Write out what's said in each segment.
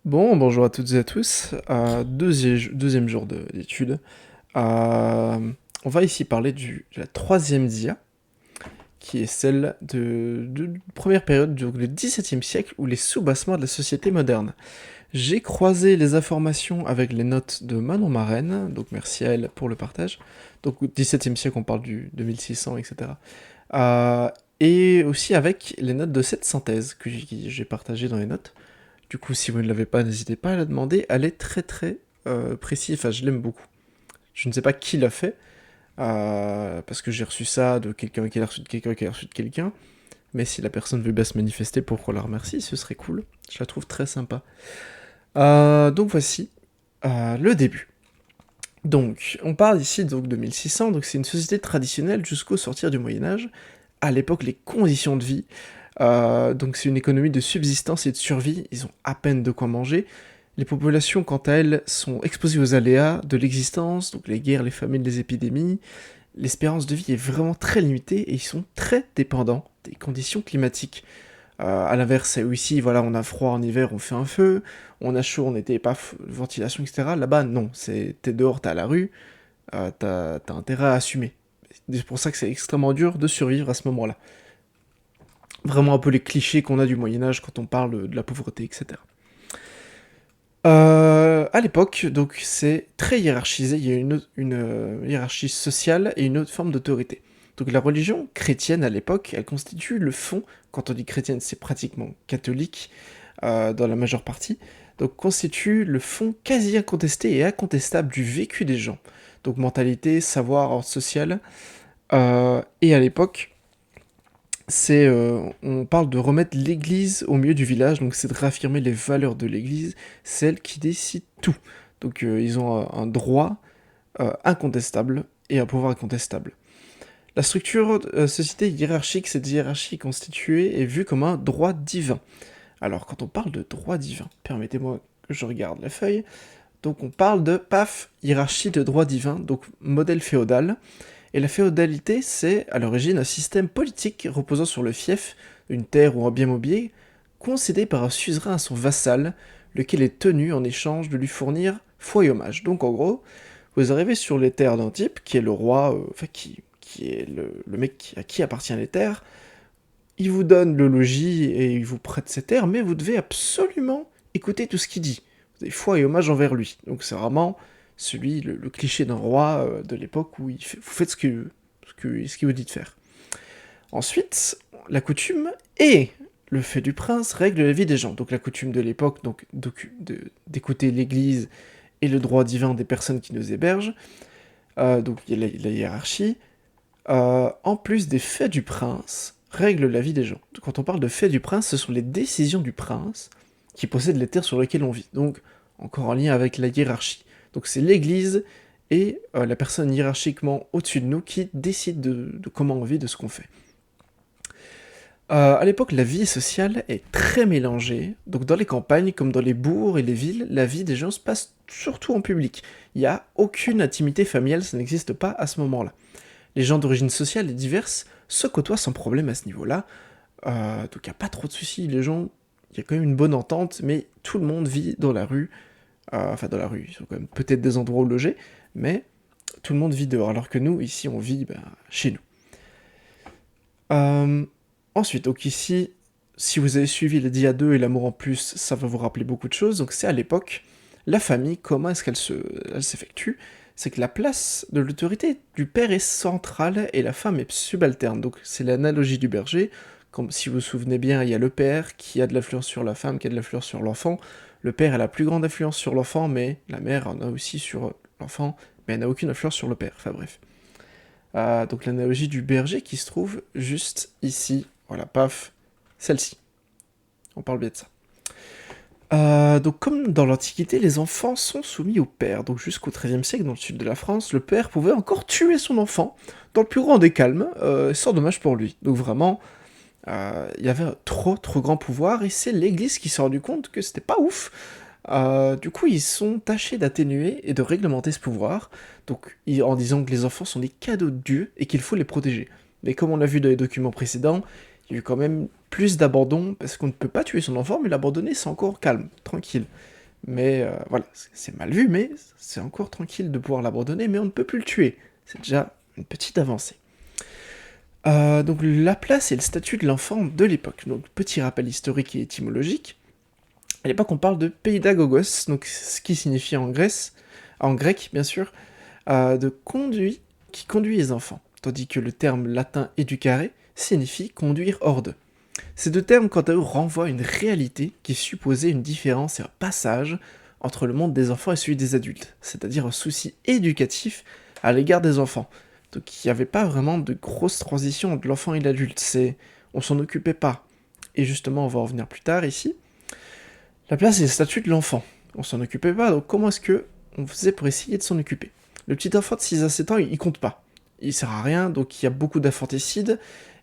Bonjour à toutes et à tous. Deuxième jour d'études. On va ici parler de la troisième dia, qui est celle de première période du XVIIe siècle, ou les soubassements de la société moderne. J'ai croisé les informations avec les notes de Manon Marraine, donc merci à elle pour le partage. Donc au XVIIe siècle, on parle du 2600, etc. Euh, et aussi avec les notes de cette synthèse que j'ai partagée dans les notes. Du coup, si vous ne l'avez pas, n'hésitez pas à la demander. Elle est très très précise. Enfin, je l'aime beaucoup. Je ne sais pas qui l'a fait, parce que j'ai reçu ça de quelqu'un qui l'a reçu de quelqu'un qui l'a reçu de quelqu'un. Mais si la personne veut bien se manifester pour qu'on la remercie, ce serait cool. Je la trouve très sympa. Donc voici le début. Donc, on parle ici donc de 1600, donc c'est une société traditionnelle jusqu'au sortir du Moyen-Âge. À l'époque, les conditions de vie, donc c'est une économie de subsistance et de survie, ils ont à peine de quoi manger. Les populations, quant à elles, sont exposées aux aléas de l'existence, donc les guerres, les famines, les épidémies. L'espérance de vie est vraiment très limitée et ils sont très dépendants des conditions climatiques. À l'inverse, ici, voilà, on a froid en hiver, on fait un feu, on a chaud en été, paf, ventilation, etc. Là-bas, non, t'es dehors, t'es à la rue, t'as intérêt à assumer. C'est pour ça que c'est extrêmement dur de survivre à ce moment-là. Vraiment un peu les clichés qu'on a du Moyen-Âge quand on parle de la pauvreté, etc. À l'époque, donc c'est très hiérarchisé, il y a une hiérarchie sociale et une autre forme d'autorité. Donc la religion chrétienne à l'époque, elle constitue le fond, quand on dit chrétienne c'est pratiquement catholique dans la majeure partie, donc constitue le fond quasi incontesté et incontestable du vécu des gens. Donc mentalité, savoir, ordre social, et à l'époque, on parle de remettre l'église au milieu du village, donc c'est de réaffirmer les valeurs de l'église, celle qui décide tout. Donc ils ont un droit incontestable et un pouvoir incontestable. La structure société hiérarchique, cette hiérarchie est constituée et vue comme un droit divin. Alors quand on parle de droit divin, permettez-moi que je regarde la feuille, donc on parle de, paf, hiérarchie de droit divin, donc modèle féodal, et la féodalité, c'est à l'origine un système politique reposant sur le fief, une terre ou un bien mobilier, concédé par un suzerain à son vassal, lequel est tenu en échange de lui fournir foi et hommage. Donc en gros, vous arrivez sur les terres d'un type, qui est le roi, qui est le mec à qui appartient les terres, il vous donne le logis et il vous prête ses terres, mais vous devez absolument écouter tout ce qu'il dit. Vous avez foi et hommage envers lui. Donc c'est vraiment le cliché d'un roi de l'époque où vous faites ce qu'il vous dit de faire. Ensuite, la coutume et le fait du prince règle la vie des gens. Donc la coutume de l'époque, donc d'écouter l'église et le droit divin des personnes qui nous hébergent. Donc il y a la hiérarchie. En plus des faits du prince, règle la vie des gens. Quand on parle de faits du prince, ce sont les décisions du prince qui possède les terres sur lesquelles on vit. Donc, encore en lien avec la hiérarchie. Donc c'est l'église et la personne hiérarchiquement au-dessus de nous qui décide de comment on vit, de ce qu'on fait. À l'époque, la vie sociale est très mélangée. Donc dans les campagnes, comme dans les bourgs et les villes, la vie des gens se passe surtout en public. Il n'y a aucune intimité familiale, ça n'existe pas à ce moment-là. Les gens d'origine sociale et diverses se côtoient sans problème à ce niveau-là. Donc il n'y a pas trop de soucis, les gens, il y a quand même une bonne entente, mais tout le monde vit dans la rue. Enfin dans la rue, ils ont quand même peut-être des endroits où loger, mais tout le monde vit dehors, alors que nous, ici, on vit chez nous. Euh, Ensuite, donc ici, si vous avez suivi les dia 2 et l'amour en plus, ça va vous rappeler beaucoup de choses. Donc c'est à l'époque, la famille, comment est-ce elle s'effectue? C'est que la place de l'autorité du père est centrale et la femme est subalterne. Donc c'est l'analogie du berger. Comme si vous vous souvenez bien, il y a le père qui a de l'influence sur la femme, qui a de l'influence sur l'enfant. Le père a la plus grande influence sur l'enfant, mais la mère en a aussi sur l'enfant, mais elle n'a aucune influence sur le père. Enfin bref. Donc l'analogie du berger qui se trouve juste ici. Voilà, paf, celle-ci. On parle bien de ça. Donc comme dans l'Antiquité, les enfants sont soumis au père. Donc jusqu'au XIIIe siècle, dans le sud de la France, le père pouvait encore tuer son enfant, dans le plus grand des calmes, sans dommage pour lui. Donc vraiment, il y avait un trop grand pouvoir, et c'est l'Église qui s'est rendu compte que c'était pas ouf. Du coup, ils sont tâchés d'atténuer et de réglementer ce pouvoir, donc en disant que les enfants sont des cadeaux de Dieu et qu'il faut les protéger. Mais comme on l'a vu dans les documents précédents, il y a eu quand même plus d'abandon, parce qu'on ne peut pas tuer son enfant, mais l'abandonner c'est encore calme, tranquille. Mais voilà, c'est mal vu, mais c'est encore tranquille de pouvoir l'abandonner, mais on ne peut plus le tuer. C'est déjà une petite avancée. Donc la place et le statut de l'enfant de l'époque. Donc petit rappel historique et étymologique. À l'époque, on parle de pédagogos, donc ce qui signifie en Grèce, en grec bien sûr, de conduit, qui conduit les enfants, tandis que le terme latin éducare signifie conduire hors d'eux. Ces deux termes, quant à eux, renvoient à une réalité qui supposait une différence et un passage entre le monde des enfants et celui des adultes, c'est-à-dire un souci éducatif à l'égard des enfants. Donc il n'y avait pas vraiment de grosse transition entre l'enfant et l'adulte, on s'en occupait pas. Et justement, on va en revenir plus tard ici. La place et le statut de l'enfant, on s'en occupait pas, donc comment est-ce que on faisait pour essayer de s'en occuper? Le petit enfant de 6 à 7 ans, il compte pas. Il sert à rien, donc il y a beaucoup d'infanticides,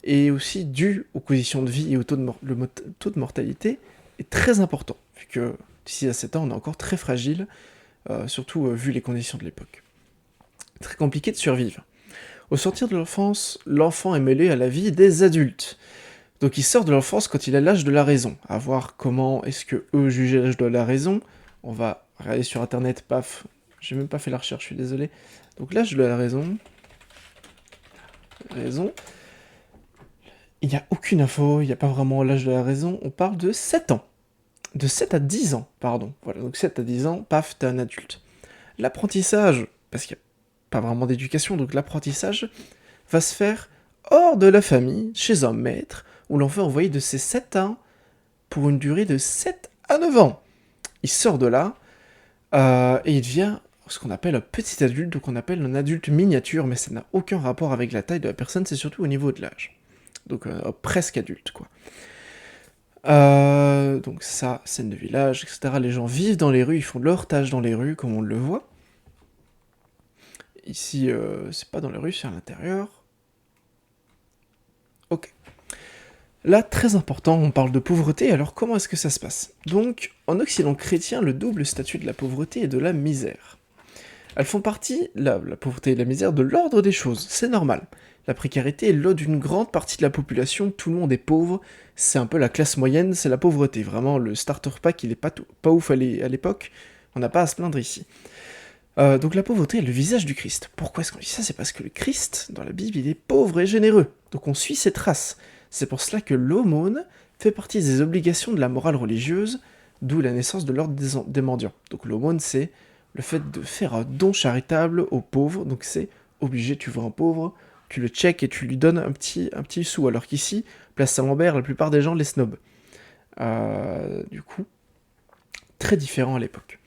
et aussi dû aux conditions de vie et au le taux de mortalité est très important, vu que de 6 à 7 ans, on est encore très fragile, surtout vu les conditions de l'époque. Très compliqué de survivre. Au sortir de l'enfance, l'enfant est mêlé à la vie des adultes. Donc il sort de l'enfance quand il a l'âge de la raison. À voir comment est-ce que eux jugeaient l'âge de la raison. On va regarder sur internet, paf, j'ai même pas fait la recherche, je suis désolé. Donc l'âge de la raison, il n'y a aucune info, il n'y a pas vraiment l'âge de la raison, on parle de 7 ans. De 7 à 10 ans, pardon. Voilà, donc 7 à 10 ans, paf, t'es un adulte. L'apprentissage, parce qu'il n'y a pas vraiment d'éducation, donc l'apprentissage va se faire hors de la famille, chez un maître, où l'enfant est envoyé de ses 7 ans pour une durée de 7 à 9 ans. Il sort de là, et il devient ce qu'on appelle un petit adulte, donc on appelle un adulte miniature, mais ça n'a aucun rapport avec la taille de la personne, c'est surtout au niveau de l'âge. Donc presque adulte, quoi. Donc ça, scène de village, etc. Les gens vivent dans les rues, ils font leur tâche dans les rues, comme on le voit. Ici, c'est pas dans les rues, c'est à l'intérieur. Ok. Là, très important, on parle de pauvreté, alors comment est-ce que ça se passe? Donc, en Occident chrétien, le double statut de la pauvreté et de la misère. Elles font partie, la pauvreté et la misère, de l'ordre des choses, c'est normal. La précarité est l'eau d'une grande partie de la population, tout le monde est pauvre, c'est un peu la classe moyenne, c'est la pauvreté. Vraiment, le starter pack, il est pas ouf à l'époque, on n'a pas à se plaindre ici. Donc la pauvreté est le visage du Christ. Pourquoi est-ce qu'on dit ça? C'est parce que le Christ, dans la Bible, il est pauvre et généreux. Donc on suit ses traces. C'est pour cela que l'aumône fait partie des obligations de la morale religieuse, d'où la naissance de l'ordre des mendiants. Donc l'aumône, c'est le fait de faire un don charitable aux pauvres. Donc c'est obligé, tu vois un pauvre, tu le check et tu lui donnes un petit sou. Alors qu'ici, place Saint-Lambert, la plupart des gens les snobent. Du coup, très différent à l'époque.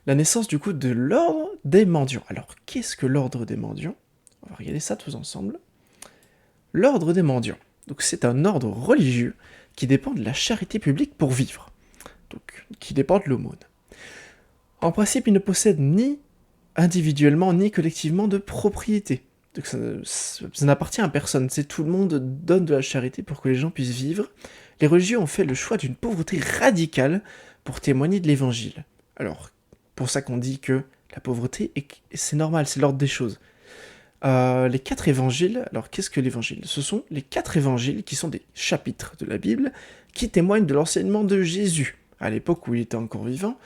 La naissance du coup de l'ordre des mendiants. Alors qu'est-ce que l'ordre des mendiants? On va regarder ça tous ensemble. L'ordre des mendiants. Donc c'est un ordre religieux qui dépend de la charité publique pour vivre. Donc qui dépend de l'aumône. En principe, il ne possède ni individuellement ni collectivement de propriété. Donc ça n'appartient à personne. C'est tout le monde donne de la charité pour que les gens puissent vivre. Les religieux ont fait le choix d'une pauvreté radicale pour témoigner de l'évangile. Alors, pour ça qu'on dit que la pauvreté, c'est normal, c'est l'ordre des choses. Les 4 évangiles, alors qu'est-ce que l'évangile? Ce sont les 4 évangiles qui sont des chapitres de la Bible qui témoignent de l'enseignement de Jésus, à l'époque où il était encore vivant,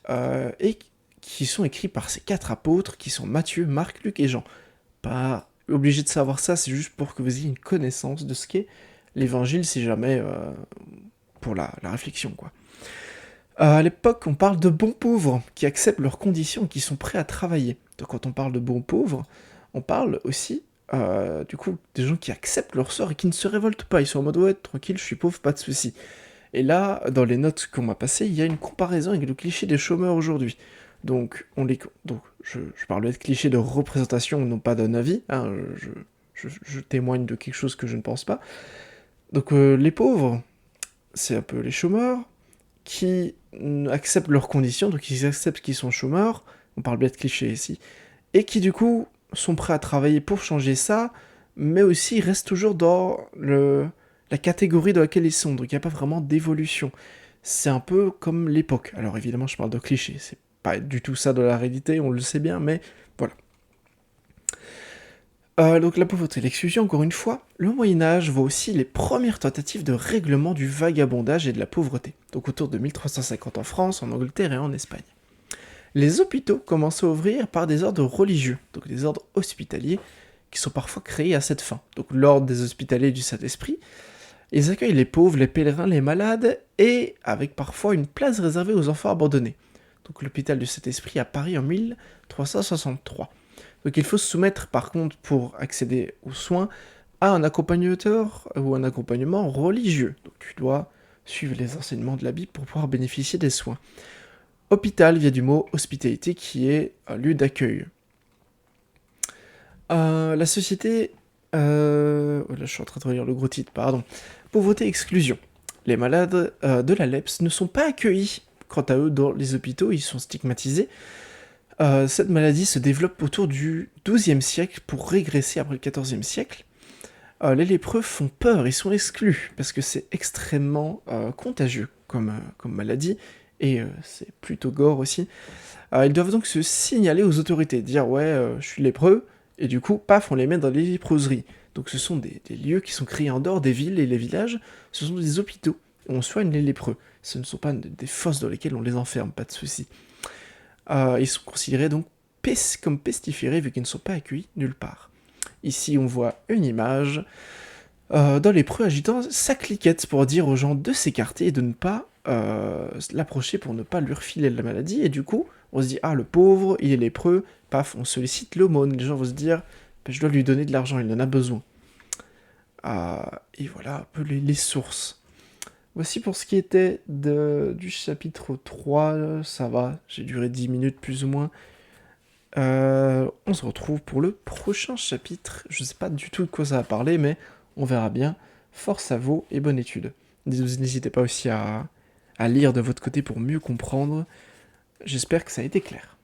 et qui sont écrits par ces 4 apôtres qui sont Matthieu, Marc, Luc et Jean. Pas obligé de savoir ça, c'est juste pour que vous ayez une connaissance de ce qu'est l'évangile, si jamais, pour la réflexion, quoi. À l'époque, on parle de bons pauvres qui acceptent leurs conditions et qui sont prêts à travailler. Donc quand on parle de bons pauvres, on parle aussi, du coup, des gens qui acceptent leur sort et qui ne se révoltent pas. Ils sont en mode, ouais, tranquille, je suis pauvre, pas de soucis. Et là, dans les notes qu'on m'a passées, il y a une comparaison avec le cliché des chômeurs aujourd'hui. Donc, je parle de cliché de représentation, non pas d'un avis, hein, je témoigne de quelque chose que je ne pense pas. Donc, les pauvres, c'est un peu les chômeurs, qui acceptent leurs conditions, donc ils acceptent qu'ils sont chômeurs, on parle bien de clichés ici, et qui du coup sont prêts à travailler pour changer ça, mais aussi ils restent toujours dans la catégorie dans laquelle ils sont, donc il n'y a pas vraiment d'évolution. C'est un peu comme l'époque. Alors évidemment je parle de clichés, c'est pas du tout ça dans la réalité, on le sait bien, mais voilà. Donc la pauvreté et l'exclusion, encore une fois, le Moyen-Âge voit aussi les premières tentatives de règlement du vagabondage et de la pauvreté, donc autour de 1350 en France, en Angleterre et en Espagne. Les hôpitaux commencent à ouvrir par des ordres religieux, donc des ordres hospitaliers, qui sont parfois créés à cette fin. Donc l'ordre des hospitaliers du Saint-Esprit, ils accueillent les pauvres, les pèlerins, les malades, et avec parfois une place réservée aux enfants abandonnés. Donc l'hôpital du Saint-Esprit à Paris en 1363. Donc il faut se soumettre par contre pour accéder aux soins à un accompagnateur ou un accompagnement religieux. Donc tu dois suivre les enseignements de la Bible pour pouvoir bénéficier des soins. Hôpital vient du mot hospitalité qui est un lieu d'accueil. La société... là je suis en train de relire le gros titre, pardon. Pauvreté et exclusion. Les malades de la LEPS ne sont pas accueillis. Quant à eux, dans les hôpitaux, ils sont stigmatisés. Cette maladie se développe autour du XIIe siècle pour régresser après le XIVe siècle. Les lépreux font peur, ils sont exclus, parce que c'est extrêmement contagieux comme maladie, et c'est plutôt gore aussi. Ils doivent donc se signaler aux autorités, dire ouais, je suis lépreux, et du coup, paf, on les met dans les lépreuseries. Donc ce sont des lieux qui sont créés en dehors des villes et les villages, ce sont des hôpitaux où on soigne les lépreux. Ce ne sont pas des fosses dans lesquelles on les enferme, pas de souci. Ils sont considérés donc comme pestiférés vu qu'ils ne sont pas accueillis nulle part. Ici, on voit une image d'un lépreux agitant sa cliquette pour dire aux gens de s'écarter et de ne pas l'approcher pour ne pas lui refiler la maladie. Et du coup, on se dit, ah, le pauvre, il est lépreux, paf, on sollicite l'aumône. Les gens vont se dire, je dois lui donner de l'argent, il en a besoin. Et voilà un peu les sources. Voici pour ce qui était du chapitre 3, ça va, j'ai duré 10 minutes plus ou moins. On se retrouve pour le prochain chapitre, je sais pas du tout de quoi ça va parler, mais on verra bien. Force à vous et bonne étude. N'hésitez pas aussi à lire de votre côté pour mieux comprendre. J'espère que ça a été clair.